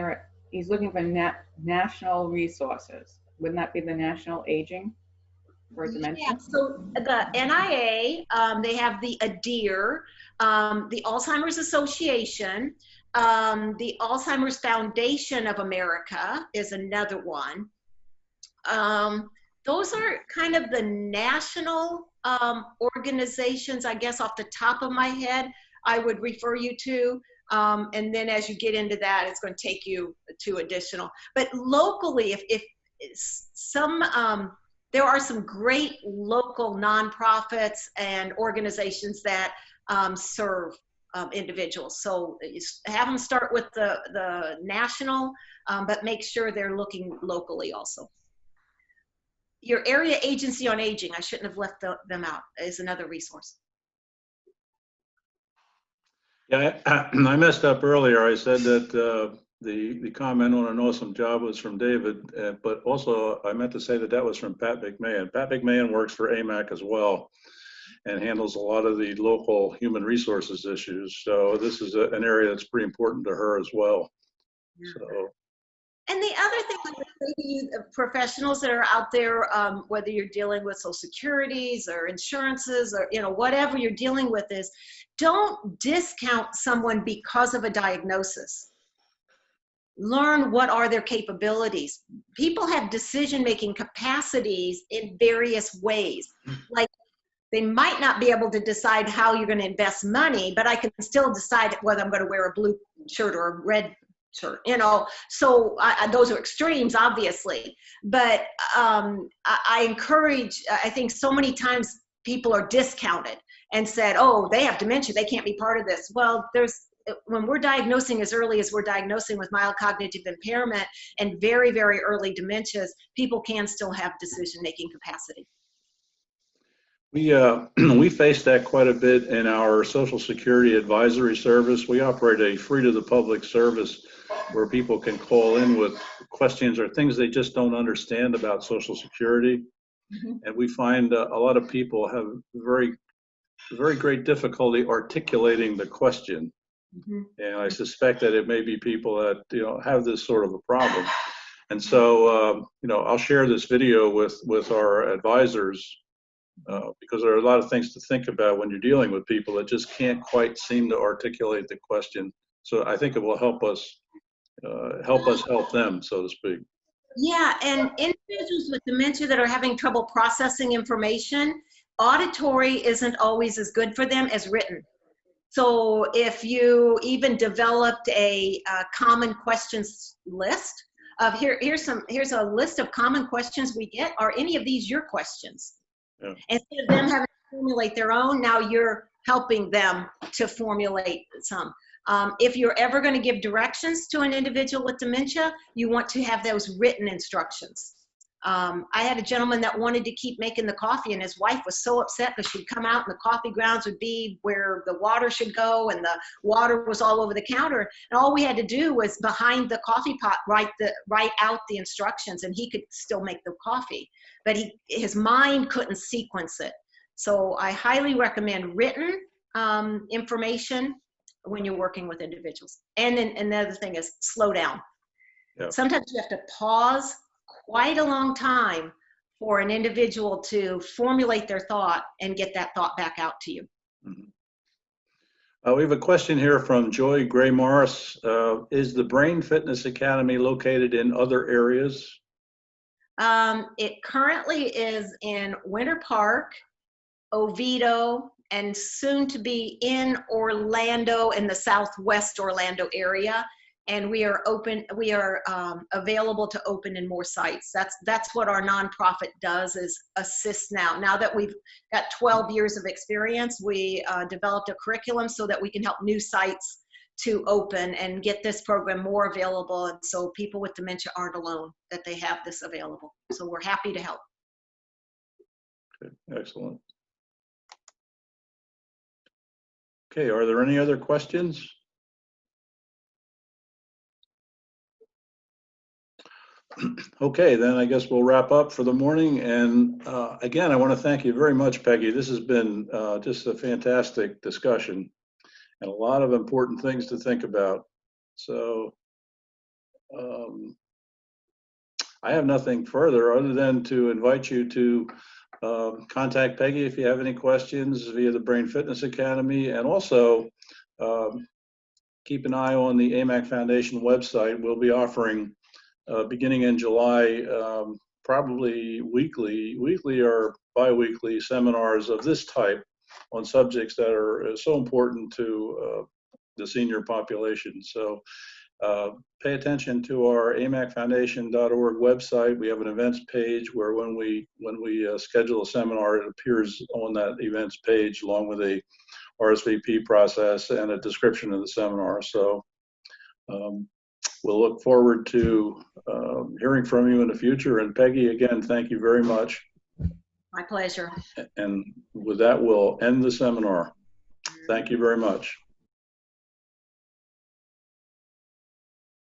he's looking for national resources. Wouldn't that be the national aging for dementia? Yeah, so the NIA, they have the ADEAR, the Alzheimer's Association, the Alzheimer's Foundation of America is another one. Those are kind of the national organizations, I guess, off the top of my head, I would refer you to. And then as you get into that, it's going to take you to additional. But locally, if there are some great local nonprofits and organizations that serve individuals. So have them start with the national, but make sure they're looking locally also. Your area agency on aging, I shouldn't have left them out, is another resource. Yeah, I messed up earlier. I said that the comment on an awesome job was from David, but also I meant to say that was from Pat McMahon. Pat McMahon works for AMAC as well and handles a lot of the local human resources issues. So this is an area that's pretty important to her as well. Yeah. So. And the other thing I would say to you, professionals that are out there, whether you're dealing with social securities or insurances or whatever you're dealing with, is don't discount someone because of a diagnosis. Learn what are their capabilities. People have decision-making capacities in various ways. Like, they might not be able to decide how you're going to invest money, but I can still decide whether I'm going to wear a blue shirt or a red shirt, so those are extremes, obviously, but I encourage, I think so many times people are discounted and said, oh, they have dementia, they can't be part of this. Well, when we're diagnosing as early as we're diagnosing with mild cognitive impairment and very, very early dementias, people can still have decision-making capacity. We face that quite a bit in our Social Security Advisory Service. We operate a free to the public service where people can call in with questions or things they just don't understand about Social Security. Mm-hmm. And we find a lot of people have very, very great difficulty articulating the question. Mm-hmm. And I suspect that it may be people that have this sort of a problem. And so I'll share this video with our advisors. Because there are a lot of things to think about when you're dealing with people that just can't quite seem to articulate the question. So I think it will help us help them, so to speak. Yeah, and individuals with dementia that are having trouble processing information, auditory isn't always as good for them as written. So if you even developed a common questions list of here's a list of common questions we get. Are any of these your questions? Yeah. Instead of them having to formulate their own, now you're helping them to formulate some. If you're ever going to give directions to an individual with dementia, you want to have those written instructions. I had a gentleman that wanted to keep making the coffee, and his wife was so upset because she'd come out and the coffee grounds would be where the water should go, and the water was all over the counter. And all we had to do was behind the coffee pot write out the instructions, and he could still make the coffee. But his mind couldn't sequence it. So I highly recommend written information when you're working with individuals. And then another thing is slow down. Yeah. Sometimes you have to pause quite a long time for an individual to formulate their thought and get that thought back out to you. Mm-hmm. We have a question here from Joy Gray Morris. Is the Brain Fitness Academy located in other areas? It currently is in Winter Park, Oviedo, and soon to be in Orlando, in the Southwest Orlando area. And we are available to open in more sites. That's what our nonprofit does, is assist now. Now that we've got 12 years of experience, we developed a curriculum so that we can help new sites to open and get this program more available. And so people with dementia aren't alone, that they have this available. So we're happy to help. Okay, excellent. Okay, are there any other questions? Okay, then I guess we'll wrap up for the morning. And again, I want to thank you very much, Peggy. This has been just a fantastic discussion and a lot of important things to think about. So I have nothing further other than to invite you to contact Peggy if you have any questions via the Brain Fitness Academy, and also keep an eye on the AMAC Foundation website. We'll be offering beginning in July, probably weekly or bi-weekly seminars of this type on subjects that are so important to the senior population. So pay attention to our amacfoundation.org website. We have an events page where when we schedule a seminar, it appears on that events page along with a RSVP process and a description of the seminar. So we'll look forward to hearing from you in the future. And Peggy, again, thank you very much. My pleasure. And with that, we'll end the seminar. Thank you very much.